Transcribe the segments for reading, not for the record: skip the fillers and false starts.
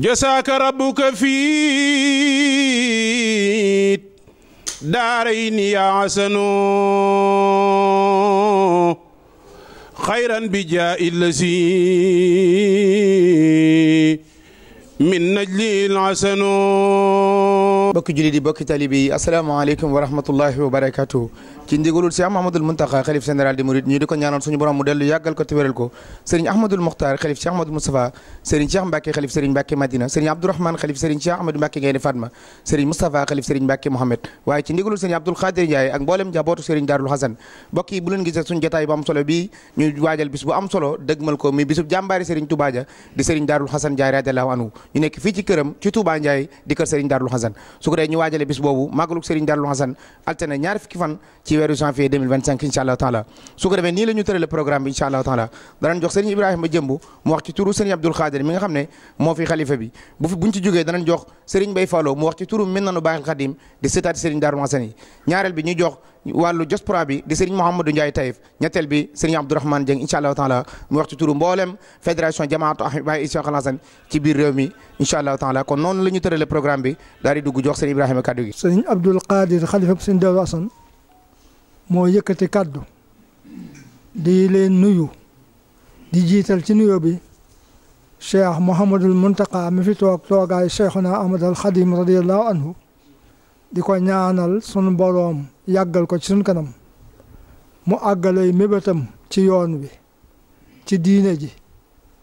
جزاك ربك في دارين يا حسن خيرا بجاء الذي من نجل الحسن. bokki jullit yi bokki talibi yi asalaamaaleykum wa rahmatullahi wa barakatuh. ci ndigalul Cheikh Mouhamadoul Mountakha xalif général des mourides ñu di ko ñaanal suñu borom mu dellu yàggal ko te wéral ko Serigne Ahmadoul Mokhtar xalif Cheikh Ahmadou Moustapha, Serigne Cheikh Mbacke xalif Serigne Mbacke Madina, Serigne Abdourahmane xalif Serigne Cheikh Ahmadou Mbacke Gaynde Fatma, Serigne Moustapha xalif Serigne Mbacke Mohamed. waaye ci ndigalul Serigne Abdoul Khadir Ndiaye ak mboolem njabootu Serigne Darul Hasan. mbokk yi bu leen gisee suñu jotaay bu am solo bi ñu waajal bis bu am solo dëgmal ko mi bisub jàmbaari Serigne Touba ja di Serigne Darul Hasan Ndiaye radiyallahu anhu. ñu nekk fii ci këram ci Touba Ndiaye di kër Serigne Darul Hasan. su ko dee ñu waajale bis boobu màggaluk Serigne Darul Hasan altine ñaar fukki fan ci weeru janvier 2025 incha allah taala. su ko defee nii la ñu tërale programme bi incha allah taala danañ jox Serigne Ibrahima Jëmbu mu wax ci turu Serigne Abdoul Khadir mi nga xam ne moo fi xalifa bi buñ ci jógee danañ jox Serigne Bay Fallo mu wax ci turu Minanu Baaxil Xadim di sëtaati Serigne Darul Hasan yi. ñaareel bi ñu jox wàllu diaspora bi di Serigne Mouhamadou Ndiaye Taïf. ñetteel bi Serigne Abdourahmane Dieng incha allah taala mu wax ci turu mboolem fédération jamaatu ahibaa'i Cheikh Al Hasan ci biir réew mi incha allah taala. kon noonu la ñu tërale programme bi daal di dugg jox Serigne Ibrahima kaddu gi. Serigne Abdoul Khadir xalifa Serigne Darul Hasan moo yëkkati kaddu di leen nuyu di jiital ci nuyo bi Cheikh Mouhamadoul Mountakha mi fi toog toogaay Cheikhuna Ahmadul Khadim radiyallahu anhu di ko ñaanal sunu boroom yàggal ko ci sunu kanam mu àggalay mébétam ci yoon wi ci diine ji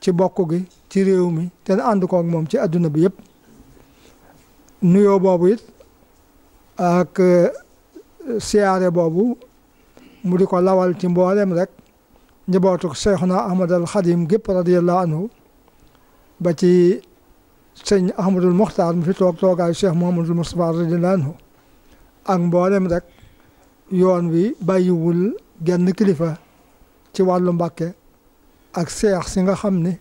ci bokk gi ci réew mi te ànd koog moom ci adduna bi yëpp. nuyoo boobu it ak siyaare boobu mu di ko lawal ci mboolem rek njabootu Cheikhuna Ahmadul Khadim gépp radiyallahu anhu ba ci sëñ Ahmadoul Mokhtar mi fi toog toogaayu Cheikh Mouhamadoul Moustapha radiyallahu anhu ak mboolem rek yoon wi bàyyiwul genn kilifa ci wàllu Mbàkke ak seex si nga xam ne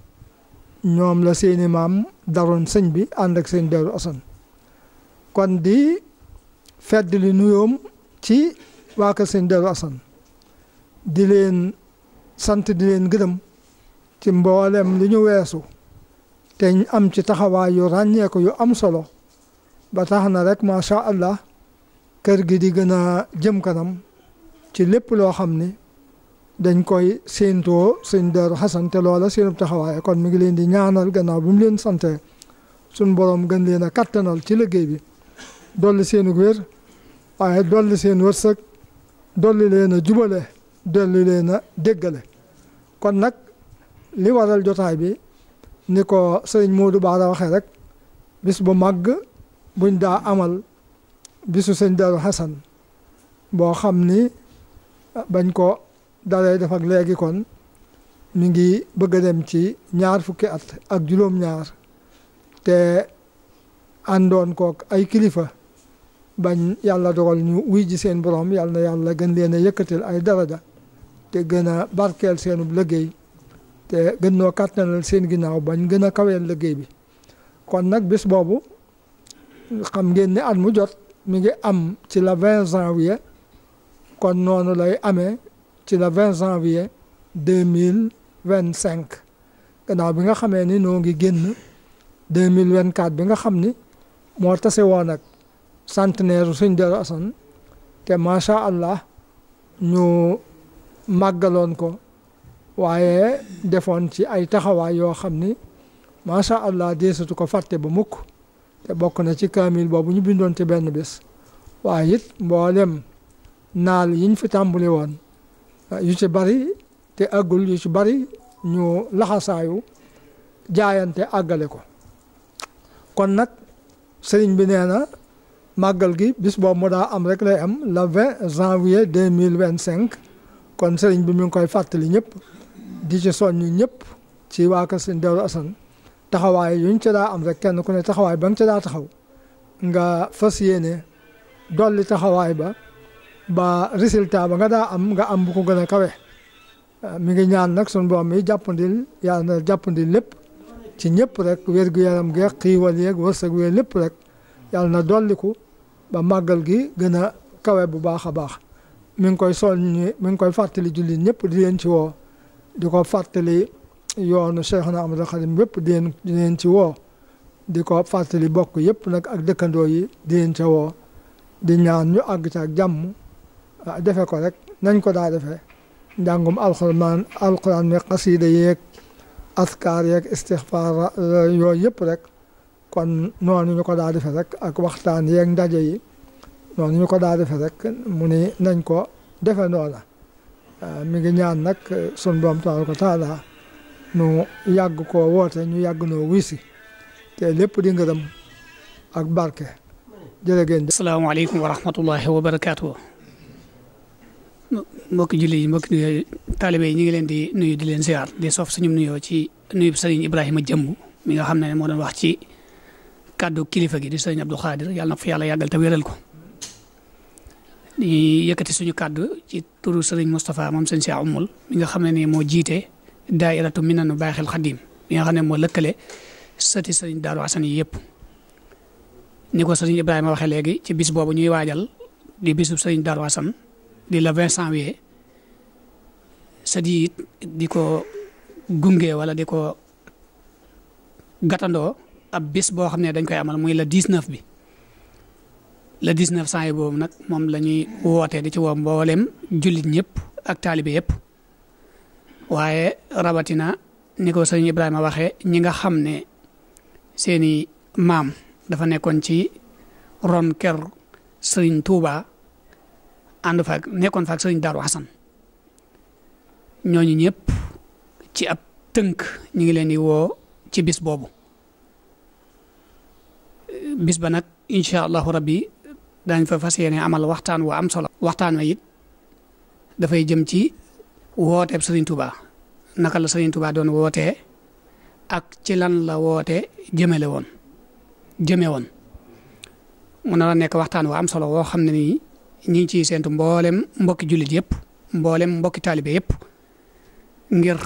ñoom la seeni maam daroon sëñ bi ànd ak seen Darul Hasan. kon di fedd li nuyoom ci waa kër sëñ Darul Hasan di leen sant di leen gërëm ci mboolem li ñu weesu te ñu am ci taxawaay yu ràññeeku yu am solo ba tax na rek macha allah kër gi di gën a jëm kanam ci lépp loo xam ni dañ koy séentoo sëñ Darul Hasan te loola seenub taxawaay. kon mi ngi leen di ñaanal gannaaw bi mu leen sante suñ borom gën leen a kattanal ci liggéey bi dolli seenu wér waaye dolli seen wërsëg dolli leen a jubale dolli leen a déggale. kon nag li waral jotaay bi ni ko sëriñ Modou Bara waxee rek bis bu màgg buñ daa amal bisu sëñ Darul Hasan boo xam ni bañ ko dalee def ak léegi kon mi ngi bëgg a dem ci ñaar fukki at ak juróom-ñaar te àndoon kook ay kilifa bañ yàlla dogal ñu wuy ji seen borom yàlla na yàlla gën leen a yëkkatil ay daraja te gën a barkeel seenub liggéey te gën noo kàttanal seen ginnaaw bañ gën a kaweel liggéey bi. kon nag bis boobu xam ngeen ni at mu jot mi ngi am ci la 20 janvier kon noonu lay amee ci la 20 janvier 2025 gannaaw bi nga xamee ni noo ngi génn 2024 bi nga xam ni moo tase woon ak centenaire Sëñ Darul Hasan te macha allah ñu màggaloon ko waaye defoon ci ay taxawaay yoo xam ni macha allah deesatu ko fàtte ba mukk te bokk na ci kaamil boobu ñu bindoon ci benn bés. waaye it mboolem naal yiñ fi tàmbali woon yu ci bari te àggul yu ci bari ñu laxasaayu jaayante àggale ko. kon nag sëriñ bi nee na màggal gi bis boobu mu daa am rek lay am le 20 janvier 2025 kon sëriñ bi mi ngi koy fàttali ñëpp di ci soññ ñëpp ci waa kër sëñ Darul Hasan taxawaay yuñ ca daa am rek kenn ku ne taxawaay ba nga ca daa taxaw nga fas yéene dolli taxawaay ba résultat ba nga daa am nga am bu ko gën a kawe. mi ngi ñaan nag suñu borom mi jàppandil yàlla na jàppandil lépp ci ñëpp rek wér-gu-yaram geex xiiwal yeeg wërsëg wee lépp rek yàlla na dolliku ba màggal gi gën a kawe bu baax a baax. mi ngi koy soññi mi ngi koy fàttali jullit ñëpp di leen ci woo di ko fàttali yoonu Cheikhuna Ahmadul Khadim bépp di leen ci woo di ko fàttali bokk yëpp nag ak dëkkandoo yi di leen ca woo di ñaan ñu àgg ca ak jàmm defe ko rek nañ ko daa defee njàngum alxuraan mi xasiida yeeg askar yeeg istixfaar yooyu yëpp rek kon noonu ñu ko daa defee rek ak waxtaan yeeg ndaje yi noonu ñu ko daa defee rek mu ni nañ ko defe noona mi ngi ñaan nag sun borom tabaaraka wa taala nu yàgg koo woote ñu yàgg noo wisi te lépp di ngërëm ak barke jërëgéen. asalaamaaleykum wa rahmatullahi wa barakaatu. mbokki julli yi mbokki taalibe yi ñu ngi leen di nuyu di leen ziar di sof suñu nuyoo ci nuyu sëriñ Ibrahima Jëmb mi nga xam ne moo doon wax ci kàddu kilifa gi di sëriñ Abdou Khadir yàlla na fa yàlla yàggal te wéral ko. di yëkkati suñu kàddu ci turu sëriñ Moustapha moom sëñ Cheikh Oumoul mi nga xam ne ni moo jiite daairatu Minanu Baaxil Xadim mi nga xam ne moo lëkkale sëti sëriñ Daaru Asan yi yëpp. ni ko sëriñ Ibrahima waxee léegi ci bis boobu ñuy waajal di bisub sëriñ Daaru Asan di le 20 janvier sët yi it di ko gunge wala di ko gàttandoo ab bis boo xam ne dañ koy amal muy le 19 bi le 19 janvier boobu nag moom la ñuy wootee di ci woo mboolem jullit ñëpp ak taalibe yëpp waaye rawatina ni ko sëriñ Ibrahima waxee ñi nga xam ne seeni maam dafa nekkoon ci ron ker sëriñ Touba ànd faak nekkoon faak sëriñ Daaru Xasan ñooñu ñëpp ci ab tënk ñu ngi leen di woo ci bis boobu bis ba nag incha allahu rabbi dañ fa fas yéene amal waxtaan wa am solo. waxtaan wa it dafay jëm ci wooteeb sëriñ Touba naka la sëriñ Touba doon wootee ak ci lan la woote jëme woon mu nar a nekk waxtaan wa am solo woo xam ne nii ñi ngi ciy séentu mboolem mbokki jullit yëpp mboolem mbokki taalibe yëpp ngir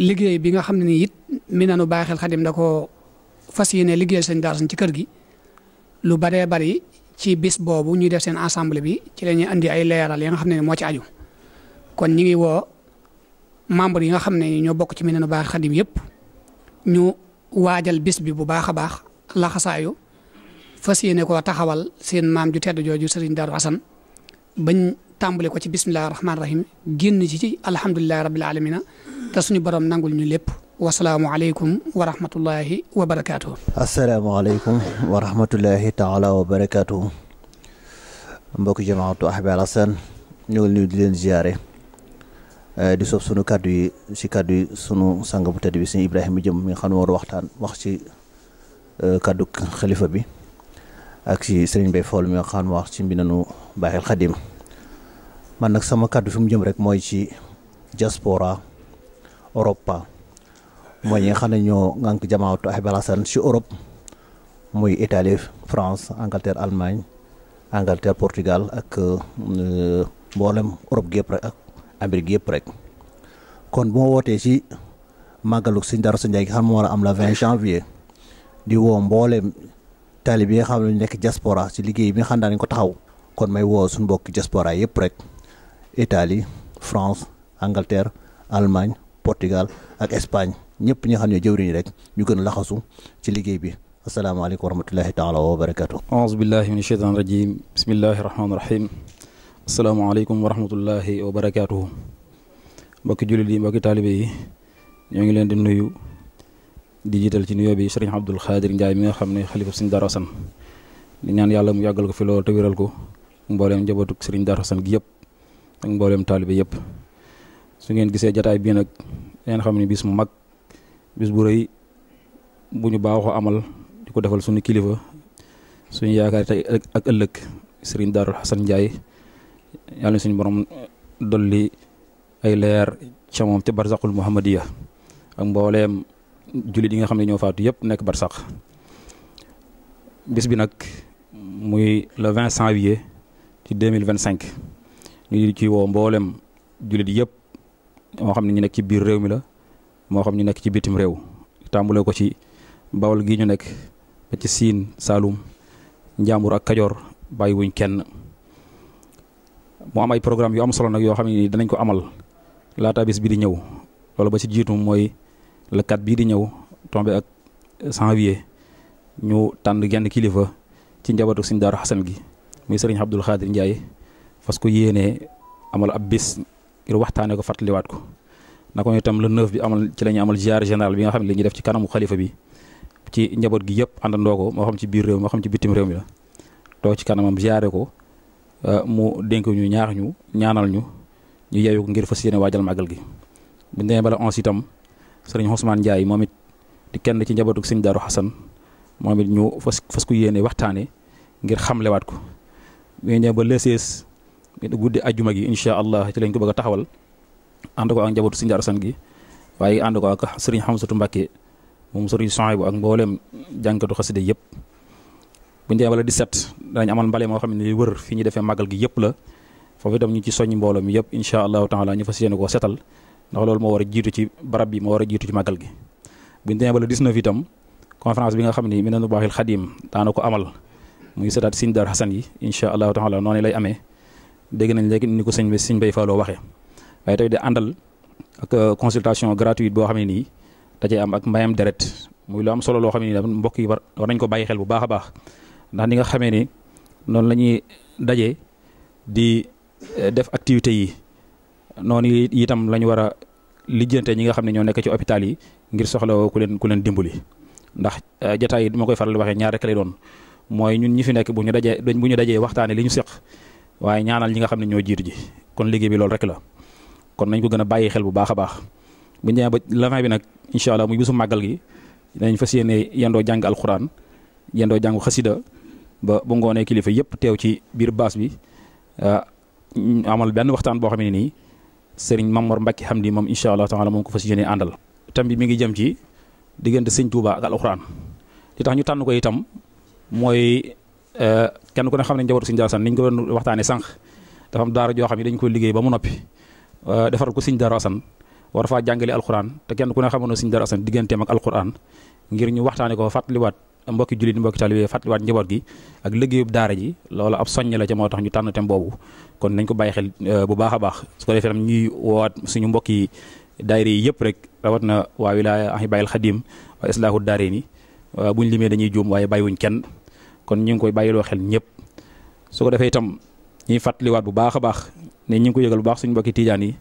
liggéey bi nga xam ne nii it Minanu Baaxil Xadim da ko fas yéene liggéeyal sëñ Daaru Asan ci kër gi lu baree bari ci bis boobu ñuy def seen ensemble bi ci la ñuy andi ay leeral yi nga xam ne moo ci aju kon ñi ngi woo membre yi nga xam ne ñoo bokk ci Minanu Baaxil Xadim yëpp ñu waajal bis bi bu baax a baax laxasaayu fas yéene koo taxawal seen maam ju tedd jooju sëriñ Daaru Asan bañ tàmbale ko ci bismillahi rahmaani rahim génn ci alhamdulilahi rabbil alamina te suñu borom nangul ñu lépp wasalaamualeykum wa rahmatullahi wa barakaatu. asalaamaaleykum wa rahmatullahi taala wa barakaatu. mbokki jamaatu Ahibahil Hasan ñu ngi nuyu di leen ziare di sof sunu kàddu yi si kàddu yi sunu sang bu tedd bi sëñ Ibrahima Jëm mi nga xam ne war waxtaan wax ci kàddu xalifa bi ak si Serigne Bay Fall mi nga xam ne wax ci Minanu Baaxil Xadim man nag sama kàddu fi mu jëm rek mooy ci diaspora Europa mooy ñi nga xam ne ñoo ngànk jamaatu Ahibahil Hasan ci Europe muy Italie France Angleterre Allemagne Angleterre Portugal ak mboolem Europe gi yëpp rek ak Amérique yëpp rek kon bu ma wootee ci màggalu sëñ Daaru Asan Njaay gi xam ne moo war a am la 20 janvier di woo mboolem taalib yi nga xam ne ñu nekk diaspora ci liggéey bi nga xam ne dañ ko taxaw kon may woo suñu mbokki diaspora yëpp rek Italie France Angleterre Allemagne Portugal ak Espagne ñëpp ñi nga xam ne jëwriñ rek ñu gën a laxasu ci liggéey bi asalaamaaleykum wa rahmatullahi taala wa barakatu aouzu billahi min asheytan rajim bismillahi rahmaani rahim asalaamaaleykum wa rahmatullahi wa barakatuhu mbokki jullit yi mbokki taalibe yi ñoo ngi leen di nuyu di jiital ci nuyoo bi sëriñ Abdul Xaadir Njaay mi nga xam ne xalifa sëriñ Daaru Asan di ñaan yàlla mu yàggal ko fi loolu te wéral ko mbooleem njabootuk sëriñ Daaru Asan gi yëpp ak mbooleem taalibe yëpp su ngeen gisee jataay bii nag ngeen xam ne bis mu mag bis bu rëy bu ñu baaxoo amal di ko defal suñu kilifa suñu yaakaar tey ak ëllëg sëriñ Daaru Asan Njaay yàlla suñu borom dolli ay leer ca moom te barzaqul muhammadiya ak mbooleem jullit yi nga xam ne ñoo faatu yëpp nekk barsaq bis bi nag muy le 20 janvier ci 2025 ñu ci woo mboolem jullit yëpp moo xam ne ñu nekk ci biir réew mi la moo xam ñu nekk ci bitim réew tàmbale ko ci Bawol gi ñu nekk ba ci Siin Saalum Njàmbur ak Kajoor bàyyi wuñ kenn mu am ay programme yu am solo nag yoo xam ne danañ ko amal laata bis bi di ñëw loolu ba ci jiitu mooy le 4 bii di ñëw tombé ak janvier ñu tànn genn kilifa ci njabootu Sëriñ Daaru Xasan gi muy Sëriñ Abdul Xaadir Ndiaye fas ko yéenee amal ab bis ngir waxtaanee ko fàttaliwaat ko naka itam le 9 bi ci la ñuy amal ziar général bi nga xam ne li ñuy def ci kanamu xalifa bi ci njaboot gi yëpp àndandoo ko moo xam ci biir réew moo xam ci bitim réew mi la toog ci kanamam ziare ko mu dénk ñu ñaax ñu ñaanal ñu yeewu ko ngir fas yéene waajal màggal gi. bu ñu demee bala 11 itam Sëriñ Ousmane Ndiaye moom it di kenn ci njabootu Sëriñ Daaru Xasan moom it ñu fas ko yéene waxtaanee ngir xamlewaat ko bu ñu demee ba le 16 guddi ajjuma gi incha allah ci lañ ko bëgg a taxawal ànd ko ak njabootu Sëriñ Daaru Xasan gi waaye ànd ko ak Sëriñ Xamsatu Mbàkke moom Sëriñ Sohaybu ak mboolem jànkatu xasida yëpp. bu ñu demee ba le 17 danañ amal mbale moo xam ne wër fi ñu defee màggal gi yëpp la foofu itam ñu ci soññ mbooloo mi yëpp incha allahu taala ñu fas yéene koo setal ndax loolu moo war a jiitu ci barab bi moo war a jiitu ci màggal gi. bu ñu demee ba le 19 itam conférence bi nga xam ne Minanu Baaxil Xadim daana ko amal muy setaat Sëriñ Daaru Xasan yi incha allahu taala noonu lay amee dégg nañ léegi ni ko sëñ Bay Falloo waxee waaye tey di àndal ak consultation gratuite boo xam ne nii da cay am ak mbayam deret muy lu am solo loo xam ne nii mbokk yi war nañ ko bàyyi xel bu baax a baax ndax ni nga xamee ni noonu la ñuy dajee di def activités yi noonu itam la ñu war a lijjante ñi nga xam ne ñoo nekk ci hôpital yi ngir soxla ku leen dimbali ndax jotaay yi dama koy faral di waxee ñaar rek lay doon mooy ñun ñi fi nekk bu ñu dajee waxtaane li ñu seq waaye ñaanal ñi nga xam ne ñoo jiitu ji kon liggéey bi loolu rek la kon nañ ko gën a bàyyi xel bu baax a baax bu ñu demee ba levin bi nag incha allah muy bisu màggal gi dinañ fas yéene yendoo jàng alxuraan yendoo jàng xasida ba bu ngoonee kilifa yëpp teew ci biir baas bi amal benn waxtaan boo xam ne nii Serigne Mamor Mbacke Hamdi moom incha allah taala moom ko fas yéene àndal. tam bi mi ngi jëm ci diggante Sëñ Tuuba ak alxuraan li tax ñu tànn ko itam mooy kenn ku ne xam ne njabootu Sëñ Daaru Xasan niñ ko doon waxtaanee sànq dafa am daara joo xam ne dañ ko liggéey ba mu noppi defaral ko Sëñ Daaru Xasan war faa jàngale alxuraan te kenn ku ne xamoon na Sëñ Daaru Xasan digganteem ak alxuraan ngir ñu waxtaanee ko fàttaliwaat mbokki jullit mbokki taalibe fàttaliwaat njaboot gi ak liggéeyub daara ji loolu ab soññ la ca moo tax ñu tànn thème boobu kon nañ ko bàyyi xel bu baax a baax su ko defee tam ñuy woowaat suñu mbokki daayira yi yëpp rek rawat na waa wilaaya Ahibahil Khadim waa islaahu daarayni buñ limee dañuy juum waaye bàyyiwuñ kenn kon ñu ngi koy bàyyiloo xel ñëpp su ko defee itam ñuy fàttaliwaat bu baax a baax ne ñu ngi ko yëgal bu baax suñu mbokki tiijaan yi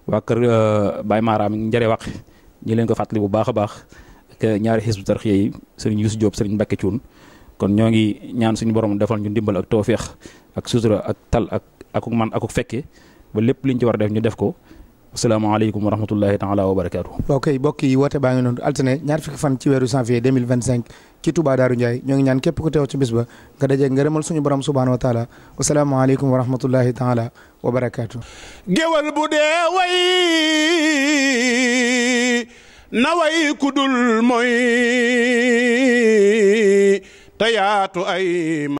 waa kër Baye Maaraam njëre wax ñi leen ko fàttali bu baax a baax ñaari xisbu tarxiya yi sëriñ Youssou Diop sëriñ Mbacke Thioune kon ñoo ngi ñaan suñu borom defal ñu ndimbal ak tawféex ak sutura ak tal ak man ak fekke ba lépp liñ ci war a def ñu def ko asalaamaaleykum wa rahmatullahi taala wa barakaatu. ok mbokk yi woote baa ngi noonu altine ñaar fukki fan ci weeru janvier 2025 ci Touba Darou Ndiaye ñoo ngi ñaan képp ku teew ci bis ba nga dajeeg ngërëmal suñu borom subhaanahu wa taala wasalaamaaleykum wa rahmatullahi taala wa barakaatu. géwal bu dee way na way kudul mooy te yaatu ay